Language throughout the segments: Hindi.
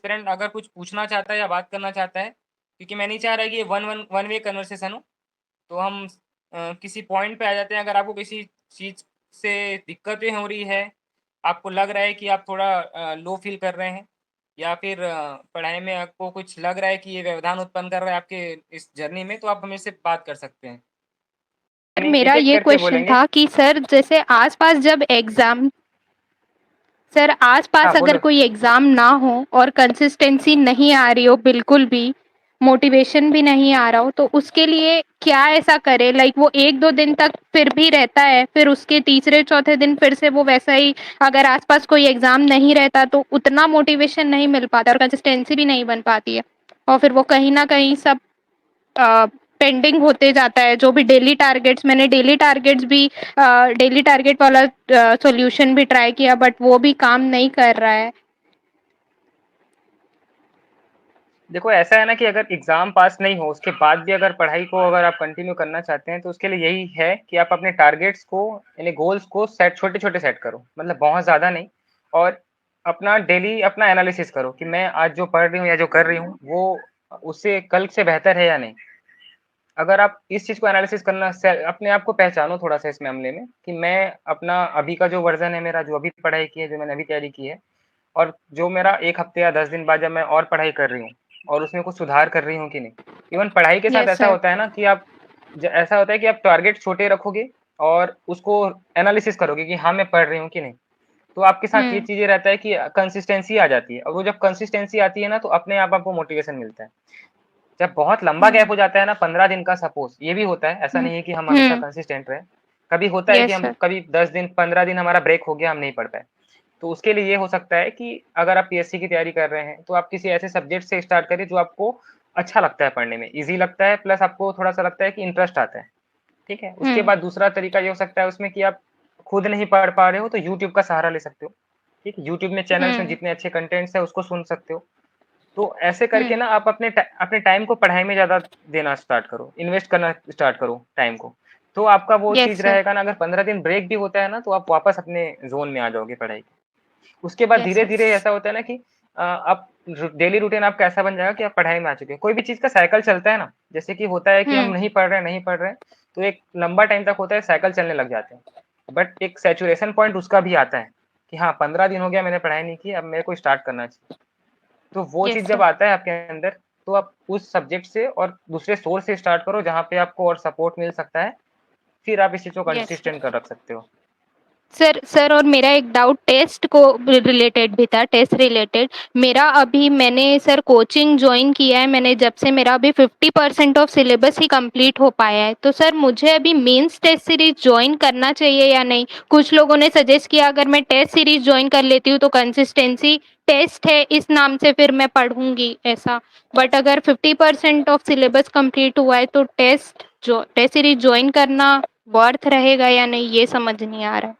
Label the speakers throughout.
Speaker 1: एस्पिरेंट अगर कुछ पूछना चाहता है या बात करना चाहता है, क्योंकि मैं नहीं चाह रहा कि ये वन वे कन्वर्सेशन हो, तो हम किसी पॉइंट पे आ जाते हैं। अगर आपको किसी चीज़ से दिक्कतें हो रही है, आपको लग रहा है कि आप थोड़ा लो फील कर रहे हैं, या फिर पढ़ाई में आपको कुछ लग रहा है कि ये व्यवधान उत्पन्न कर रहा है आपके इस जर्नी में, तो आप हमें से बात कर सकते हैं।
Speaker 2: सर
Speaker 1: नहीं,
Speaker 2: मेरा
Speaker 1: एक-एक
Speaker 2: ये
Speaker 1: करके
Speaker 2: क्वेश्चन
Speaker 1: बोलेंगे।
Speaker 2: था कि सर जैसे आसपास जब एग्जाम सर
Speaker 1: हाँ,
Speaker 2: आसपास अगर
Speaker 1: बोलो।
Speaker 2: कोई एग्जाम ना हो और कंसिस्टेंसी नहीं आ रही हो बिल्कुल भी, मोटिवेशन भी नहीं आ रहा हो, तो उसके लिए क्या ऐसा करे? लाइक वो 1-2 दिन तक फिर भी रहता है, फिर उसके तीसरे चौथे दिन फिर से वो वैसा ही, अगर आसपास कोई एग्जाम नहीं रहता तो उतना मोटिवेशन नहीं मिल पाता और कंसिस्टेंसी भी नहीं बन पाती है, और फिर वो कहीं ना कहीं सब पेंडिंग होते जाता है। जो भी डेली टारगेट्स, मैंने डेली टारगेट वाला सॉल्यूशन भी ट्राई किया, बट वो भी काम नहीं कर रहा है।
Speaker 1: देखो, ऐसा है ना कि अगर एग्जाम पास नहीं हो, उसके बाद भी अगर पढ़ाई को अगर आप कंटिन्यू करना चाहते हैं, तो उसके लिए यही है कि आप अपने टारगेट्स को, यानी गोल्स को सेट छोटे छोटे सेट करो, मतलब बहुत ज्यादा नहीं। और अपना डेली अपना एनालिसिस करो कि मैं आज जो पढ़ रही हूँ या जो कर रही हूँ, वो उससे कल से बेहतर है या नहीं। अगर आप इस चीज को एनालिसिस करना, अपने आप को पहचानो थोड़ा सा इस मामले में, कि मैं अपना अभी का जो वर्जन है मेरा, जो अभी पढ़ाई की है, जो मैंने अभी तैयारी की है, और जो मेरा 1 हफ्ते या 10 दिन बाद जब मैं और पढ़ाई कर रही हूँ, और उसमें कुछ सुधार कर रही हूँ कि नहीं। इवन पढ़ाई के साथ
Speaker 2: यस
Speaker 1: ऐसा
Speaker 2: सर।
Speaker 1: होता है ना कि ऐसा होता है कि आप टारगेट छोटे रखोगे और उसको एनालिसिस करोगे कि हाँ, मैं पढ़ रही हूँ कि नहीं। तो आपके साथ ये
Speaker 2: हुँ,
Speaker 1: चीजें रहता है कि कंसिस्टेंसी आ जाती है, और वो जब कंसिस्टेंसी आती है ना, तो अपने आप आपको मोटिवेशन मिलता है। जब बहुत लंबा
Speaker 2: हुँ,
Speaker 1: गैप हो जाता है ना, 15 दिन का, सपोज ये भी होता है, ऐसा
Speaker 2: हुँ,
Speaker 1: नहीं है कि हम हमेशा
Speaker 2: हुँ,
Speaker 1: कंसिस्टेंट रहे। कभी होता है कि
Speaker 2: यस
Speaker 1: हम
Speaker 2: सर।
Speaker 1: कभी 10 दिन 15 दिन हमारा ब्रेक हो गया, हम नहीं पढ़ पाए। तो उसके लिए ये हो सकता है कि अगर आप पीएससी की तैयारी कर रहे हैं, तो आप किसी ऐसे सब्जेक्ट से स्टार्ट करिए जो आपको अच्छा लगता है पढ़ने में, इजी लगता है, प्लस आपको थोड़ा सा लगता है कि इंटरेस्ट आता है। ठीक है, उसके
Speaker 2: हुँ,
Speaker 1: बाद दूसरा तरीका ये हो सकता है उसमें कि आप खुद नहीं पढ़ पा रहे हो, तो यूट्यूब का सहारा ले सकते हो। ठीक है, यूट्यूब में चैनल्स में
Speaker 2: हुँ,
Speaker 1: जितने अच्छे कंटेंट्स है उसको सुन सकते हो। तो ऐसे करके
Speaker 2: हुँ,
Speaker 1: ना आप अपने टाइम को पढ़ाई में ज्यादा देना स्टार्ट करो, इन्वेस्ट करना स्टार्ट करो टाइम को। तो आपका वो
Speaker 2: यस
Speaker 1: चीज
Speaker 2: सर,
Speaker 1: रहेगा ना, अगर 15 दिन ब्रेक भी होता है ना, तो आप वापस अपने जोन में आ जाओगे पढ़ाई के। उसके बाद
Speaker 2: यस
Speaker 1: धीरे
Speaker 2: सर।
Speaker 1: धीरे ऐसा होता है ना कि आप डेली रूटीन आपका ऐसा बन जाएगा कि आप पढ़ाई में आ चुके हैं। कोई भी चीज का साइकिल चलता है ना, जैसे कि होता है कि हम
Speaker 2: हुँ,
Speaker 1: नहीं पढ़ रहे हैं, तो एक लंबा टाइम तक होता है, साइकिल चलने लग जाते हैं। बट एक सैचुरेशन पॉइंट उसका भी आता है कि हाँ, 15 दिन हो गया मैंने पढ़ाई नहीं की, अब मेरे को स्टार्ट करना चाहिए। तो वो
Speaker 2: यस
Speaker 1: चीज जब
Speaker 2: सर,
Speaker 1: आता है आपके अंदर, तो आप उस सब्जेक्ट से और दूसरे सोर्स से स्टार्ट करो जहाँ पे आपको और सपोर्ट मिल सकता है। फिर आप इस चीज को
Speaker 2: यस
Speaker 1: कंसिस्टेंट
Speaker 2: सर।
Speaker 1: कर रख सकते हो।
Speaker 2: सर और मेरा एक डाउट टेस्ट को रिलेटेड भी था, टेस्ट रिलेटेड। मेरा अभी मैंने सर कोचिंग ज्वाइन किया है, मैंने जब से मेरा अभी 50% ऑफ सिलेबस ही कंप्लीट हो पाया है, तो सर मुझे अभी मेंस टेस्ट सीरीज ज्वाइन करना चाहिए या नहीं? कुछ लोगों ने सजेस्ट किया अगर मैं टेस्ट सीरीज ज्वाइन कर लेती हूँ तो कंसिस्टेंसी टेस्ट है इस नाम से फिर मैं पढ़ूंगी ऐसा, बट अगर 50% ऑफ सिलेबस कंप्लीट हुआ है तो टेस्ट सीरीज ज्वाइन करना वर्थ रहेगा या नहीं, ये समझ नहीं आ रहा है।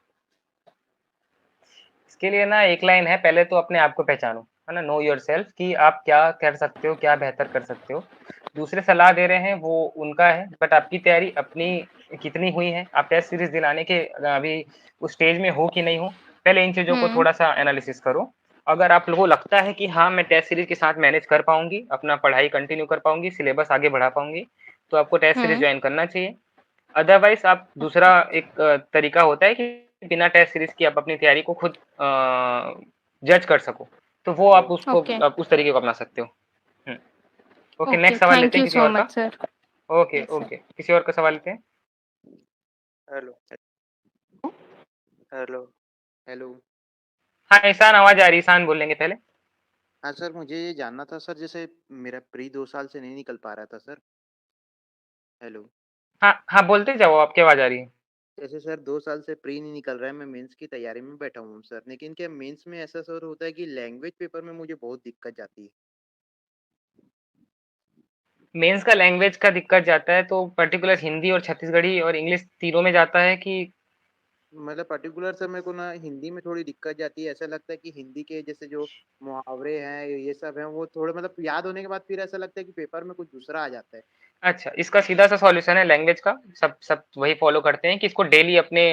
Speaker 1: इसके लिए ना एक लाइन है, पहले तो अपने आप को पहचानो, है ना, नो योर सेल्फ, कि आप क्या कर सकते हो, क्या बेहतर कर सकते हो। दूसरे सलाह दे रहे हैं वो उनका है, बट आपकी तैयारी अपनी कितनी हुई है, आप टेस्ट सीरीज दिलाने के अभी उस स्टेज में हो कि नहीं हो, पहले इन चीजों को
Speaker 2: हुँ,
Speaker 1: थोड़ा सा एनालिसिस करो। अगर आप लोगों को लगता है कि हाँ, मैं टेस्ट सीरीज के साथ मैनेज कर पाऊंगी, अपना पढ़ाई कंटिन्यू कर पाऊंगी, सिलेबस आगे बढ़ा पाऊंगी, तो आपको टेस्ट सीरीज
Speaker 2: हुँ,
Speaker 1: ज्वाइन करना चाहिए। अदरवाइज आप दूसरा
Speaker 2: ओके,
Speaker 1: एक तरीका होता है कि बिना टेस्ट सीरीज की आप अपनी तैयारी को खुद जज कर सको, तो वो
Speaker 2: ओके,
Speaker 1: आप उस तरीके को अपना सकते हो। हम्म, ओके,
Speaker 2: ओके,
Speaker 1: नेक्स्ट सवाल
Speaker 2: थैंक
Speaker 1: लेते हैं
Speaker 2: यू
Speaker 1: किसी
Speaker 2: सो
Speaker 1: और का।
Speaker 2: Much sir.
Speaker 1: Okay
Speaker 2: yes sir.
Speaker 1: Okay, किसी और का सवाल लेते हैं।
Speaker 3: हेलो। हेलो। हेलो।
Speaker 1: हाँ, ईशान आवाज आ रही है, ईशान बोलेंगे पहले।
Speaker 3: हाँ सर, मुझे ये जानना था सर, जैसे मेरा प्री 2 साल से नहीं निकल पा रहा था सर। हेलो।
Speaker 1: हाँ हाँ, बोलते जाओ, आपकी आवाज आ रही है।
Speaker 3: जैसे सर 2 साल से प्री नहीं निकल रहा है, मैं मेंस की तैयारी में बैठा हूँ सर, लेकिन क्या मेंस में ऐसा सर होता है कि लैंग्वेज पेपर में मुझे बहुत दिक्कत जाती है।
Speaker 1: मेंस का लैंग्वेज का दिक्कत जाता है, तो पर्टिकुलर हिंदी और छत्तीसगढ़ी और इंग्लिश तीनों में जाता है कि
Speaker 3: मतलब पर्टिकुलर सर मेरे को ना हिंदी में थोड़ी दिक्कत जाती है। ऐसा लगता है कि हिंदी के जैसे जो मुहावरे हैं, ये सब हैं, वो थोड़े मतलब याद होने के बाद फिर ऐसा लगता है कि पेपर में कुछ दूसरा आ जाता है।
Speaker 1: अच्छा, इसका सीधा-सा सॉल्यूशन है लैंग्वेज का, सब सब वही फॉलो करते हैं कि इसको डेली अपने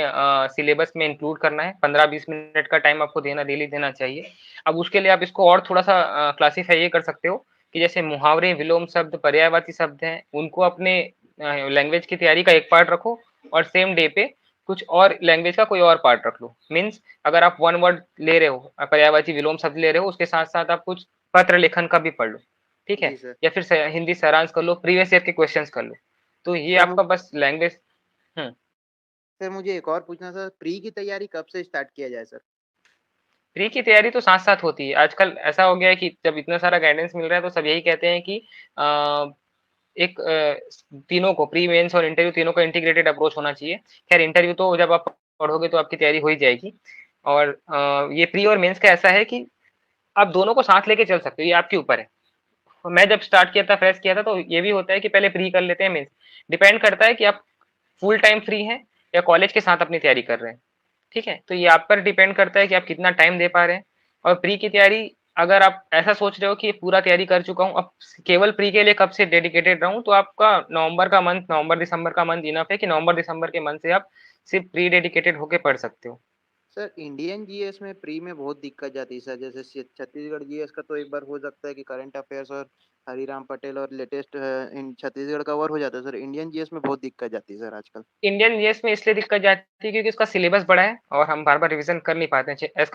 Speaker 1: सिलेबस में इंक्लूड करना है, 15-20 मिनट का टाइम आपको डेली देना चाहिए। अब उसके लिए आप इसको और थोड़ा-सा क्लासिफाई ये कर सकते हो कि जैसे मुहावरे, विलोम शब्द, पर्यायवाची शब्द हैं, उनको अपने लैंग्वेज की तैयारी का एक पार्ट रखो और सेम डे पे कुछ और लैंग्वेज का कोई और पार्ट रख लो। मीन्स अगर आप 1 वर्ड ले रहे हो, पर्यायवाची विलोम शब्द ले रहे हो, उसके साथ-साथ आप कुछ पत्र लेखन का भी पढ़ लो, ठीक है?
Speaker 3: जी सर।
Speaker 1: या फिर हिंदी सारांश कर लो, प्रीवियस ईयर के क्वेश्चंस कर लो। तो ये
Speaker 3: सर
Speaker 1: आपका बस लैंग्वेज। हम्म।
Speaker 3: सर मुझे एक और पूछना था, प्री की तैयारी कब से स्टार्ट किया जाए सर?
Speaker 1: प्री की तैयारी तो साथ साथ होती है। आजकल ऐसा हो गया है कि जब इतना सारा गाइडेंस मिल रहा है तो सब यही कहते हैं कि एक तीनों को, प्री मेंस और इंटरव्यू, तीनों का इंटीग्रेटेड अप्रोच होना चाहिए। खैर इंटरव्यू तो जब आप पढ़ोगे तो आपकी तैयारी हो ही जाएगी। और ये प्री और मेंस का ऐसा है कि आप दोनों को साथ लेके चल सकते हो, ये आपके ऊपर है। मैं जब स्टार्ट किया था, फ्रेश किया था, तो ये भी होता है कि पहले प्री कर लेते हैं मेंस। डिपेंड करता है कि आप फुल टाइम फ्री हैं या कॉलेज के साथ अपनी तैयारी कर रहे हैं, ठीक है? तो ये आप पर डिपेंड करता है कि आप कितना टाइम दे पा रहे हैं। और प्री की तैयारी, अगर आप ऐसा सोच रहे हो कि पूरा तैयारी कर चुका हूँ, अब केवल प्री के लिए कब से डेडिकेटेड रहूं, तो आपका नवंबर का मंथ, नवंबर दिसंबर का मंथ इनफ है कि नवंबर दिसंबर के मंथ से आप सिर्फ प्री डेडिकेटेड होके पढ़ सकते हो।
Speaker 3: सर इंडियन जीएस में प्री में बहुत दिक्कत जाती है सर। जैसे छत्तीसगढ़ जीएस का तो एक बार हो सकता है कि करंट अफेयर्स और हरिराम पटेल और लेटेस्ट इन छत्तीसगढ़ कवर हो जाता है सर। इंडियन जीएस में बहुत दिक्कत जाती है सर आजकल।
Speaker 1: इंडियन जीएस में इसलिए दिक्कत जाती है क्योंकि उसका सिलेबस बड़ा है और हम बार बार रिवीजन कर नहीं पाते हैं एज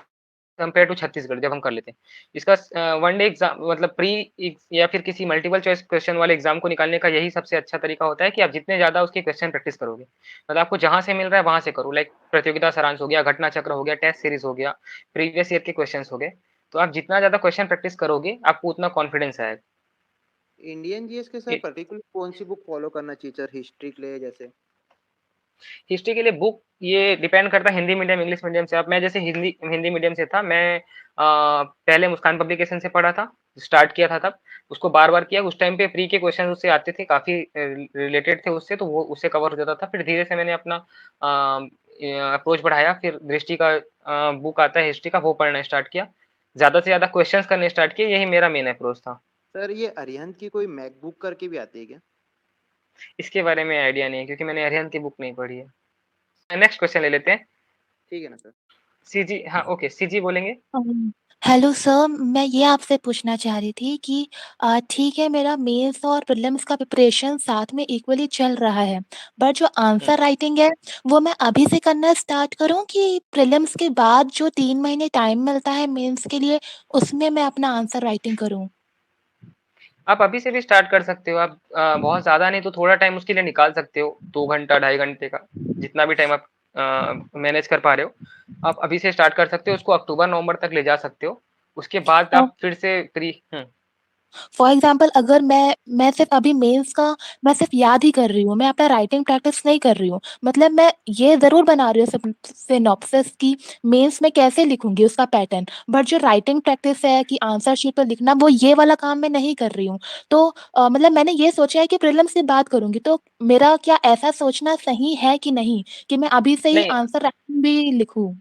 Speaker 1: कंपेयर टू छत्तीसगढ़ जब हम कर लेते हैं। इसका वन डे एग्जाम मतलब प्री या फिर किसी मल्टीपल चॉइस क्वेश्चन वाले एग्जाम को निकालने का यही सबसे अच्छा तरीका होता है कि आप जितने ज्यादा उसके क्वेश्चन प्रैक्टिस करोगे, मतलब आपको जहां से मिल रहा है वहां से करो। लाइक प्रतियोगिता सारांश हो गया, घटना चक्र हो गया, टेस्ट सीरीज हो गया, प्रीवियस ईयर के क्वेश्चन हो गए। तो आप जितना ज्यादा क्वेश्चन प्रैक्टिस करोगे आपको उतना कॉन्फिडेंस आएगा।
Speaker 3: इंडियन जीएस के सर पर्टिकुलर कौन सी बुक फॉलो करना चाहिए सर, हिस्ट्री के लिए जैसे?
Speaker 1: हिस्ट्री के लिए बुक ये डिपेंड करता है हिंदी मीडियम इंग्लिश मीडियम से। अब मैं जैसे हिंदी हिंदी मीडियम से था, मैं पहले मुस्कान पब्लिकेशन से पढ़ा था, स्टार्ट किया था तब, उसको बार बार किया। उस टाइम पे प्री के क्वेश्चन उससे आते थे, काफी रिलेटेड थे उससे, तो वो उससे कवर हो जाता था। फिर धीरे से मैंने अपना अप्रोच बढ़ाया, फिर दृष्टि का बुक आता है हिस्ट्री का, वो पढ़ना स्टार्ट किया, ज्यादा से ज्यादा क्वेश्चन करने स्टार्ट किए। यही मेरा मेन अप्रोच था।
Speaker 3: सर ये अरिहंत की कोई मैकबुक करके भी आती है क्या?
Speaker 1: इसके बारे में आइडिया नहीं है क्योंकि मैंने अरिहंत की बुक नहीं पढ़ी है। नेक्स्ट क्वेश्चन ले लेते हैं।
Speaker 3: ठीक है ना सर।
Speaker 1: सीजी, हाँ ओके, सीजी बोलेंगे।
Speaker 4: हेलो सर, मैं ये आपसे पूछना चाह रही थी कि ठीक है, मेरा मेंस और प्रीलिम्स का प्रिपरेशन साथ में इक्वली चल रहा है, बट जो आंसर राइटिंग है वो मैं अभी से करना स्टार्ट करूं कि प्रीलिम्स के बाद जो 3 महीने टाइम मिलता है मेंस के लिए उसमें मैं अपना आंसर राइटिंग करूं?
Speaker 1: आप अभी से भी स्टार्ट कर सकते हो। आप बहुत ज्यादा नहीं तो थोड़ा टाइम उसके लिए निकाल सकते हो, 2 घंटा 2.5 घंटे का, जितना भी टाइम आप मैनेज कर पा रहे हो। आप अभी से स्टार्ट कर सकते हो, उसको अक्टूबर नवंबर तक ले जा सकते हो। उसके बाद आप फिर से प्री।
Speaker 4: फॉर एग्जाम्पल अगर मैं सिर्फ अभी मेंस का मैं सिर्फ याद ही कर रही हूँ, मैं अपना राइटिंग प्रैक्टिस नहीं कर रही हूँ। मतलब मैं ये ज़रूर बना रही हूँ सिनॉप्सिस की मेंस में कैसे लिखूँगी उसका पैटर्न, बट जो राइटिंग प्रैक्टिस है कि आंसर शीट पर लिखना, वो ये वाला काम मैं नहीं कर रही हूँ। तो मतलब मैंने ये सोचा है कि प्रीलिम्स से बात करूँगी, तो मेरा क्या ऐसा सोचना सही है कि नहीं, कि मैं अभी से ही
Speaker 1: नहीं,
Speaker 4: आंसर राइटिंग भी लिखूँ?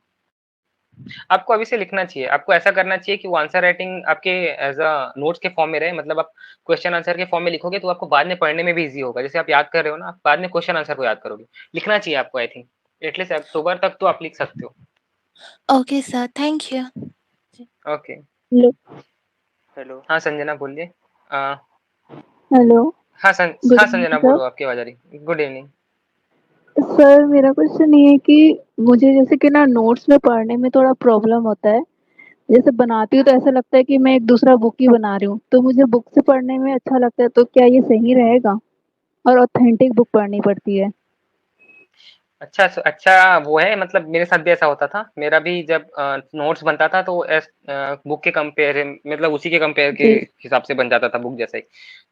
Speaker 1: आपको अभी से लिखना चाहिए। आपको ऐसा करना चाहिए कि वो आंसर राइटिंग आपके एज अ नोट्स के फॉर्म में रहे। मतलब आप क्वेश्चन आंसर के फॉर्म में लिखोगे तो आपको बाद में पढ़ने में भी इजी होगा। जैसे आप याद कर रहे हो ना, आप बाद में क्वेश्चन आंसर को याद करोगे। लिखना चाहिए आपको, आई थिंक एटलीस्ट अक्टूबर तक तो आप लिख सकते हो।
Speaker 4: Okay sir, thank you.
Speaker 1: Okay.
Speaker 4: Hello.
Speaker 1: Hello, हाँ संजना बोलिए। अ,
Speaker 4: हेलो।
Speaker 1: हाँ
Speaker 4: गुड
Speaker 1: हाँ
Speaker 4: इवनिंग
Speaker 1: संजना
Speaker 4: सर।
Speaker 1: बोलो, आपकी आवाज आ रही। Good evening.
Speaker 4: सर मेरा क्वेश्चन ये है कि मुझे जैसे कि ना नोट्स में पढ़ने में थोड़ा प्रॉब्लम होता है। जैसे बनाती हूँ तो ऐसा लगता है कि मैं एक दूसरा बुक ही बना रही हूँ, तो मुझे बुक से पढ़ने में अच्छा लगता है, तो क्या ये सही रहेगा? और ऑथेंटिक बुक पढ़नी पड़ती है।
Speaker 1: अच्छा अच्छा, वो है, मतलब मेरे साथ भी ऐसा होता था। मेरा भी जब नोट्स बनता था तो बुक के कंपेयर, मतलब उसी के कंपेयर के
Speaker 4: जी।
Speaker 1: हिसाब से बन जाता था बुक जैसा ही।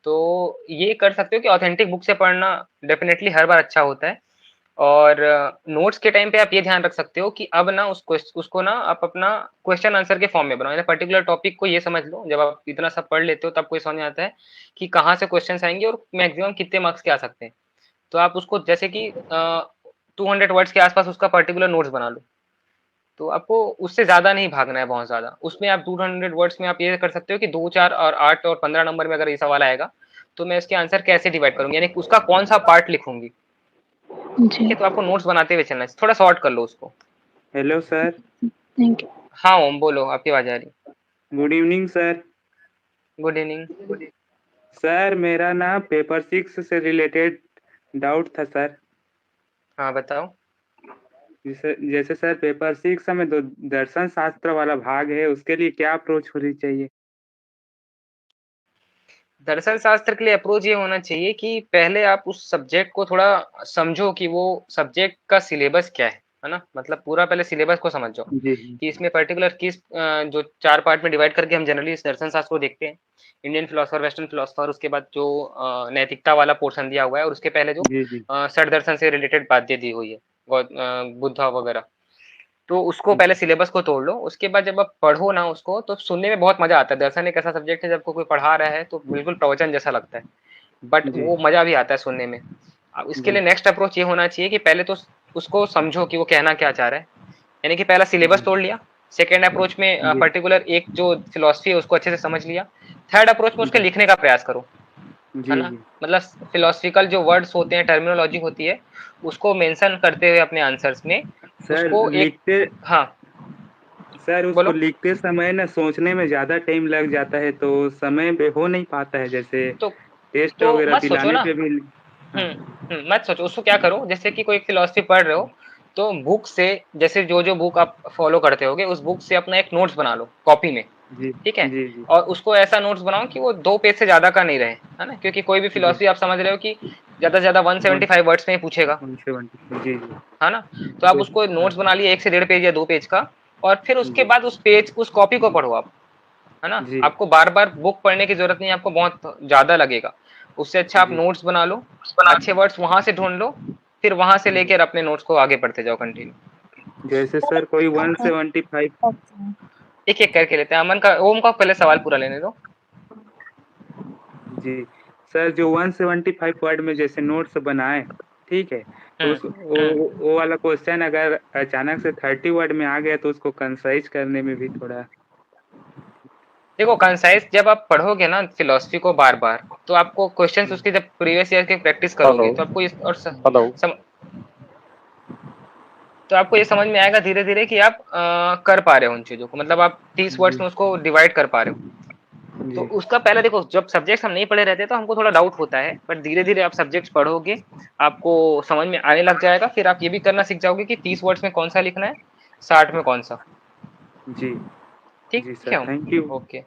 Speaker 1: तो ये कर सकते हो कि ऑथेंटिक बुक से पढ़ना डेफिनेटली हर बार अच्छा होता है। और नोट्स के टाइम पे आप ये ध्यान रख सकते हो कि अब ना उसको ना आप अपना क्वेश्चन आंसर के फॉर्म में बनाओ। यानी पर्टिकुलर टॉपिक को ये समझ लो, जब आप इतना सब पढ़ लेते हो तब कोई समझ में आता है कि कहाँ से क्वेश्चन आएंगे और मैक्सिमम कितने मार्क्स के आ सकते हैं। तो आप उसको जैसे कि 200 वर्ड्स के आसपास उसका पर्टिकुलर नोट्स बना लो। तो आपको उससे ज़्यादा नहीं भागना है बहुत ज़्यादा। उसमें आप 200 वर्ड्स में आप ये कर सकते हो कि 2, 4 और 8 और 15 नंबर में अगर ये सवाल आएगा, तो मैं इसके आंसर कैसे डिवाइड करूँगी, यानी उसका कौन-सा पार्ट लिखूँगी। ठीक
Speaker 2: जी,
Speaker 1: है? तो आपको नोट्स बनाते हुए चलना है। थोड़ा शॉर्ट कर लो उसको।
Speaker 5: Hello sir.
Speaker 2: Thank you.
Speaker 1: हाँ, ओम बोलो, आपकी आवाज़ आ रही।
Speaker 5: Good evening sir.
Speaker 1: Good evening.
Speaker 5: Sir मेरा ना पेपर 6 से रिलेटेड डाउट था सर।
Speaker 1: हाँ, बताओ।
Speaker 5: जैसे जैसे सर पेपर 6 में दर्शन शास्त्र वाला भाग है, उसके लिए क्या अप्रोच होनी चाहिए?
Speaker 1: दर्शन शास्त्र के लिए अप्रोच ये होना चाहिए कि पहले आप उस सब्जेक्ट को थोड़ा समझो कि वो सब्जेक्ट का सिलेबस क्या है ना? मतलब पूरा पहले सिलेबस को समझ जाओ
Speaker 5: जी
Speaker 1: कि इसमें पर्टिकुलर किस जो 4 पार्ट में डिवाइड करके हम जनरली इस दर्शन शास्त्र को देखते हैं। इंडियन फिलॉसफर, वेस्टर्न फिलॉसफर, उसके बाद जो नैतिकता वाला पोर्शन दिया हुआ है और उसके पहले जो
Speaker 5: जी जी
Speaker 1: षड दर्शन से रिलेटेड बातें दी हुई है, बुद्धा वगैरह। तो उसको पहले सिलेबस को तोड़ लो, उसके बाद जब आप पढ़ो ना उसको तो सुनने में बहुत मजा आता है। दर्शन एक ऐसा सब्जेक्ट है जब कोई पढ़ा रहा है तो बिल्कुल प्रवचन जैसा लगता है, बट
Speaker 5: जी
Speaker 1: वो मजा भी आता है सुनने में। अब इसके
Speaker 5: जी
Speaker 1: लिए नेक्स्ट अप्रोच ये होना चाहिए कि पहले तो उसको समझो कि वो कहना क्या चाह रहा है, यानी कि पहला सिलेबस
Speaker 5: जी
Speaker 1: तोड़ लिया। सेकेंड अप्रोच में
Speaker 5: जी
Speaker 1: पर्टिकुलर एक जो फिलोसफी है उसको अच्छे से समझ लिया। थर्ड अप्रोच में उसके
Speaker 5: जी
Speaker 1: लिखने का प्रयास करो, है
Speaker 5: जी
Speaker 1: ना?
Speaker 5: जी
Speaker 1: मतलब फिलोसफिकल जो वर्ड्स होते हैं, टर्मिनोलॉजी होती है, उसको मेंशन करते हुए अपने आंसर्स में
Speaker 5: सर
Speaker 1: उसको एक।
Speaker 5: लिखते
Speaker 1: हाँ,
Speaker 5: सर उसको
Speaker 1: बोलो।
Speaker 5: लिखते समय ना सोचने में ज्यादा टाइम लग जाता है, तो समय पे हो नहीं पाता है, जैसे
Speaker 1: तो
Speaker 5: टेस्ट
Speaker 1: तो
Speaker 5: वगैरह
Speaker 1: मत सोचो
Speaker 5: दिलाने
Speaker 1: ना।
Speaker 5: पे भी। हाँ
Speaker 1: मत सोचो उसको। क्या करो, जैसे कि कोई फिलोसफी पढ़ रहे हो तो बुक से, जैसे जो जो बुक आप फॉलो करते होगे उस बुक से अपना एक नोट्स बना लो कॉपी में।
Speaker 5: जी
Speaker 1: ठीक है?
Speaker 5: जी जी
Speaker 1: और उसको ऐसा नोट्स बनाओ कि वो 2 पेज से ज्यादा का नहीं रहे, है ना? क्योंकि कोई भी
Speaker 5: जी
Speaker 1: फिलोसफी आप समझ रहे हो कि ज्यादा से ज्यादा
Speaker 5: वन
Speaker 1: 175 वर्ड्स में ही पूछेगा,
Speaker 5: 170 जी जी
Speaker 1: है ना? तो आप
Speaker 5: तो
Speaker 1: उसको
Speaker 5: हाँ
Speaker 1: नोट्स बना लिए 1 से 1.5 पेज या 2 पेज का, और फिर उसके
Speaker 5: जी
Speaker 1: बाद उस कॉपी को पढ़ो आप, है ना?
Speaker 5: जी
Speaker 1: आपको बार बार बुक पढ़ने की जरूरत नहीं, आपको बहुत ज्यादा लगेगा। उससे अच्छा आप
Speaker 5: जी
Speaker 1: नोट्स बना लो, अच्छे वर्ड्स वहां से ढूंढ लो, फिर वहां से
Speaker 5: जी
Speaker 1: लेकर अपने नोट्स को आगे पढ़ते जाओ कंटिन्यू।
Speaker 5: जैसे सर कोई 175।
Speaker 1: एक एक करके लेते हैं। अमन का, ओम का पहले सवाल पूरा लेने दो।
Speaker 5: जी सर, जो 175 वर्ड में जैसे नोट्स बनाए, ठीक है, तो
Speaker 1: हम्म
Speaker 5: वो वाला क्वेश्चन अगर अचानक से 30 वर्ड में आ गया तो उसको कंसाइज करने में भी थोड़ा।
Speaker 1: देखो, कंसाइज जब आप पढ़ोगे ना फिलोसफी को बार बार, तो आपको क्वेश्चंस उसके जब प्रीवियस ईयर के प्रैक्टिस करोगे
Speaker 6: हेलो
Speaker 1: तो आपको इस और
Speaker 6: हेलो
Speaker 1: तो आपको ये समझ में आएगा धीरे धीरे कि आप कर पा रहे हो उन चीजों को। मतलब आप 30 वर्ड्स
Speaker 5: जी
Speaker 1: में उसको डिवाइड कर पा रहे हो। तो
Speaker 5: जी
Speaker 1: उसका पहले देखो, जब सब्जेक्ट्स हम नहीं पढ़े रहते तो हमको थोड़ा डाउट होता है, बट धीरे धीरे आप सब्जेक्ट्स पढ़ोगे, आपको समझ में आने लग जाएगा। फिर आप ये भी करना सीख जाओगे कि 30 वर्ड्स में कौन सा लिखना है, 60 में कौन सा।
Speaker 5: जी
Speaker 1: ठीक
Speaker 5: जी सर,
Speaker 1: है?
Speaker 5: Thank you.
Speaker 1: ओके।